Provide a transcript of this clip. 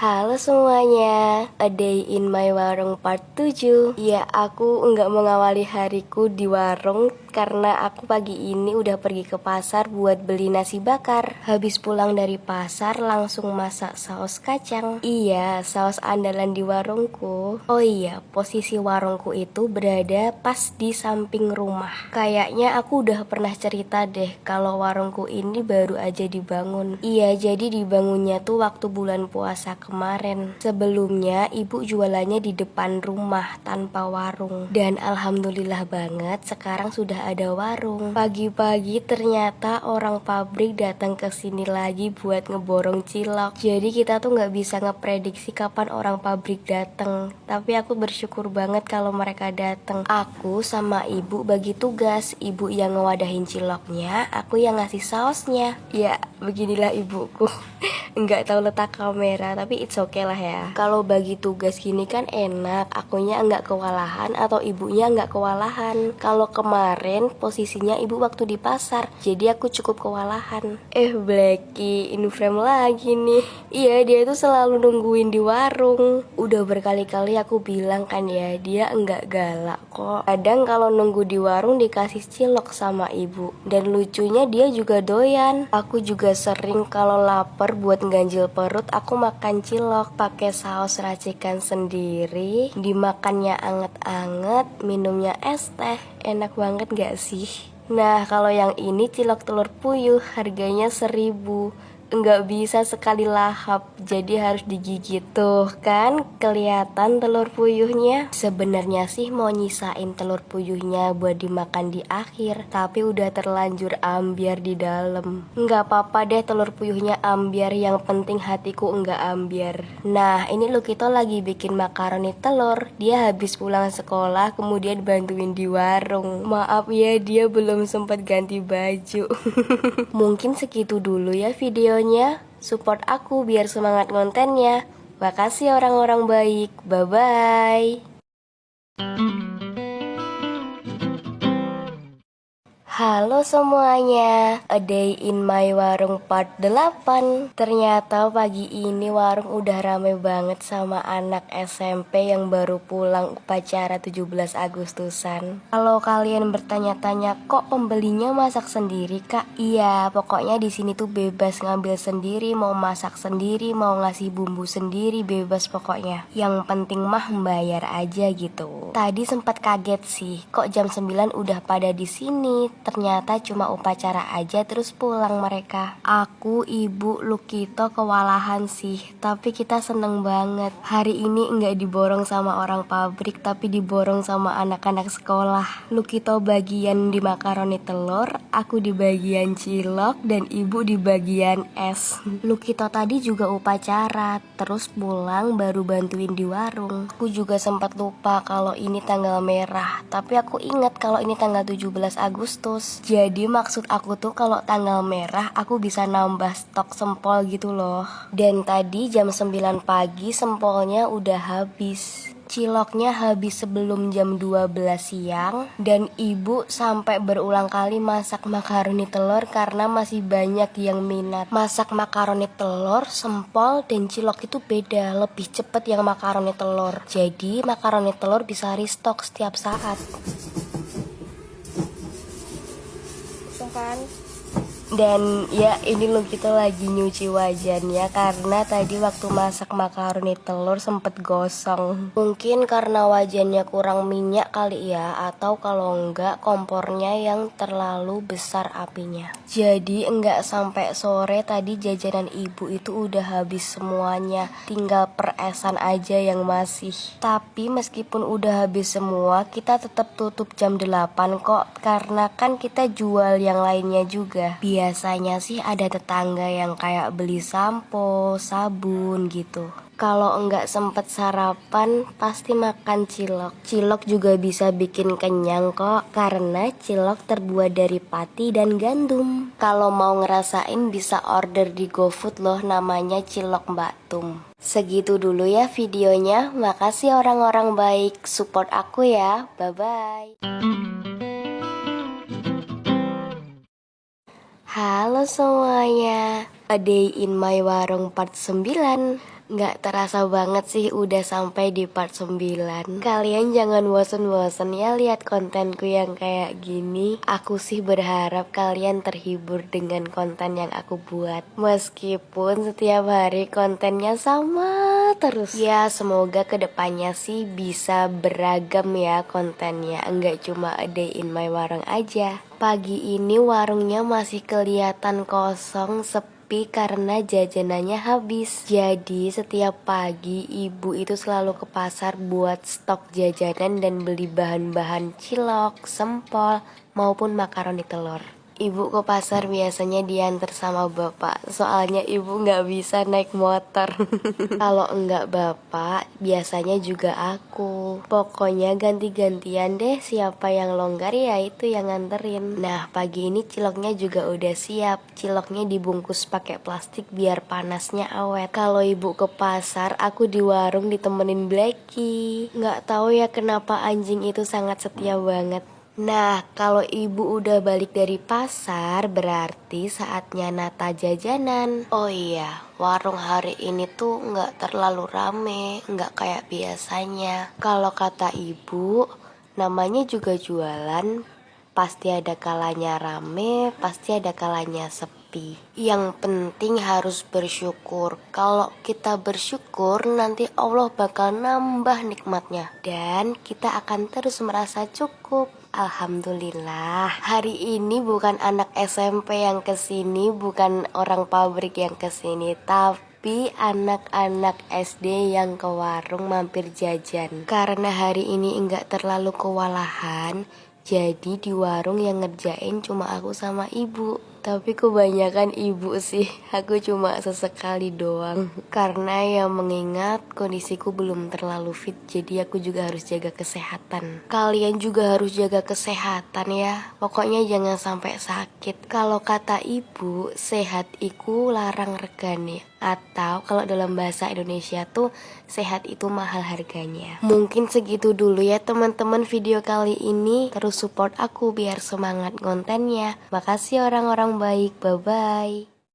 Halo semuanya, A Day in My Warung Part 7. Ya, aku nggak mengawali hariku di warung karena aku pagi ini udah pergi ke pasar buat beli nasi bakar. Habis pulang dari pasar langsung masak saus kacang. Iya, saus andalan di warungku. Oh iya, posisi warungku itu berada pas di samping rumah. Kayaknya aku udah pernah cerita deh kalau warungku ini baru aja dibangun. Iya, jadi dibangunnya tuh waktu bulan puasa kemarin. Sebelumnya ibu jualannya di depan rumah tanpa warung. Dan alhamdulillah banget sekarang sudah ada warung. Pagi-pagi ternyata orang pabrik datang ke sini lagi buat ngeborong cilok. Jadi kita tuh nggak bisa ngeprediksi kapan orang pabrik datang. Tapi aku bersyukur banget kalau mereka datang. Aku sama ibu bagi tugas. Ibu yang ngewadahin ciloknya, aku yang ngasih sausnya. Ya, beginilah ibuku. Nggak tahu letak kamera, tapi it's okay lah ya. Kalau bagi tugas gini kan enak, akunya nggak kewalahan atau ibunya nggak kewalahan. Kalau kemarin posisinya ibu waktu di pasar, jadi aku cukup kewalahan. Blacky in frame lagi nih. Iya, dia tuh selalu nungguin di warung. Udah berkali-kali aku bilang kan ya, dia nggak galak kok. Kadang kalau nunggu di warung dikasih cilok sama ibu. Dan lucunya dia juga doyan. Aku juga sering kalau lapar buat ganjil perut, aku makan cilok pakai saus racikan sendiri, dimakannya anget-anget, minumnya es teh. Enak banget gak sih? Nah, kalau yang ini cilok telur puyuh, harganya 1.000. Nggak bisa sekali lahap, jadi harus digigit. Tuh kan kelihatan telur puyuhnya. Sebenarnya sih mau nyisain telur puyuhnya buat dimakan di akhir, tapi udah terlanjur ambiar di dalam. Nggak apa-apa deh telur puyuhnya ambiar, yang penting hatiku nggak ambiar. Nah, ini Lukito lagi bikin makaroni telur. Dia habis pulang sekolah kemudian bantuin di warung. Maaf ya, dia belum sempat ganti baju. Mungkin segitu dulu ya videonya. Support aku biar semangat kontennya. Makasih orang-orang baik. Bye-bye. Halo semuanya, A Day in My Warung Part 8. Ternyata pagi ini warung udah rame banget sama anak SMP yang baru pulang upacara 17 Agustusan. Kalau kalian bertanya-tanya kok pembelinya masak sendiri kak? Iya, pokoknya di sini tuh bebas ngambil sendiri, mau masak sendiri, mau ngasih bumbu sendiri, bebas pokoknya. Yang penting mah membayar aja gitu. Tadi sempat kaget sih, kok jam 9 udah pada di sini. Ternyata cuma upacara aja terus pulang mereka. Aku, ibu, Lukito kewalahan sih, tapi kita seneng banget. Hari ini nggak diborong sama orang pabrik, tapi diborong sama anak-anak sekolah. Lukito bagian di makaroni telur, aku di bagian cilok, dan ibu di bagian es. Lukito tadi juga upacara, terus pulang baru bantuin di warung. Aku juga sempat lupa kalau ini tanggal merah, tapi aku ingat kalau ini tanggal 17 Agustus. Jadi maksud aku tuh kalau tanggal merah aku bisa nambah stok sempol gitu loh. Dan tadi jam 9 pagi sempolnya udah habis. Ciloknya habis sebelum jam 12 siang. Dan ibu sampai berulang kali masak makaroni telur karena masih banyak yang minat. Masak makaroni telur, sempol, dan cilok itu beda. Lebih cepet yang makaroni telur. Jadi makaroni telur bisa restock setiap saat. Kan? Dan ya ini loh kita lagi nyuci wajannya karena tadi waktu masak makaroni telur sempet gosong. Mungkin karena wajannya kurang minyak kali ya, atau kalau enggak kompornya yang terlalu besar apinya. Jadi enggak sampai sore tadi jajanan ibu itu udah habis semuanya, tinggal peresan aja yang masih. Tapi meskipun udah habis semua, kita tetap tutup jam 8 kok, karena kan kita jual yang lainnya juga. Biasanya sih ada tetangga yang kayak beli sampo, sabun gitu. Kalau enggak sempet sarapan, pasti makan cilok. Cilok juga bisa bikin kenyang kok, karena cilok terbuat dari pati dan gandum. Kalau mau ngerasain bisa order di GoFood loh, namanya cilok Mbak Tum. Segitu dulu ya videonya, makasih orang-orang baik, support aku ya, bye-bye. Halo semuanya, A Day in My Warung part 9. Nggak terasa banget sih udah sampai di part 9. Kalian jangan bosen-bosen ya lihat kontenku yang kayak gini. Aku sih berharap kalian terhibur dengan konten yang aku buat. Meskipun setiap hari kontennya sama terus. Ya semoga kedepannya sih bisa beragam ya kontennya. Nggak cuma A Day in My Warung aja. Pagi ini warungnya masih kelihatan kosong, sepi karena jajanannya habis. Jadi setiap pagi ibu itu selalu ke pasar buat stok jajanan dan beli bahan-bahan cilok, sempol, maupun makaroni telur. Ibu ke pasar biasanya diantar sama bapak, soalnya ibu nggak bisa naik motor. Kalau enggak bapak, biasanya juga aku. Pokoknya ganti-gantian deh, siapa yang longgar ya itu yang nganterin. Nah pagi ini ciloknya juga udah siap. Ciloknya dibungkus pakai plastik biar panasnya awet. Kalau ibu ke pasar, aku di warung ditemenin Blacky. Nggak tahu ya kenapa anjing itu sangat setia banget. Nah, kalau ibu udah balik dari pasar, berarti saatnya nata jajanan. Oh iya, warung hari ini tuh nggak terlalu rame, nggak kayak biasanya. Kalau kata ibu, namanya juga jualan, pasti ada kalanya rame, pasti ada kalanya sepi. Yang penting harus bersyukur. Kalau kita bersyukur, nanti Allah bakal nambah nikmatnya. Dan kita akan terus merasa cukup. Alhamdulillah. Hari ini bukan anak SMP yang kesini, bukan orang pabrik yang kesini, tapi anak-anak SD yang ke warung mampir jajan. Karena hari ini enggak terlalu kewalahan, jadi di warung yang ngerjain cuma aku sama ibu. Tapi kebanyakan ibu sih, aku cuma sesekali doang. Karena ya mengingat kondisiku belum terlalu fit, jadi aku juga harus jaga kesehatan. Kalian juga harus jaga kesehatan ya, pokoknya jangan sampai sakit. Kalau kata ibu, sehat iku larang regane. Atau kalau dalam bahasa Indonesia tuh sehat itu mahal harganya. Mungkin segitu dulu ya teman-teman video kali ini. Terus support aku biar semangat kontennya. Makasih orang-orang baik, bye-bye.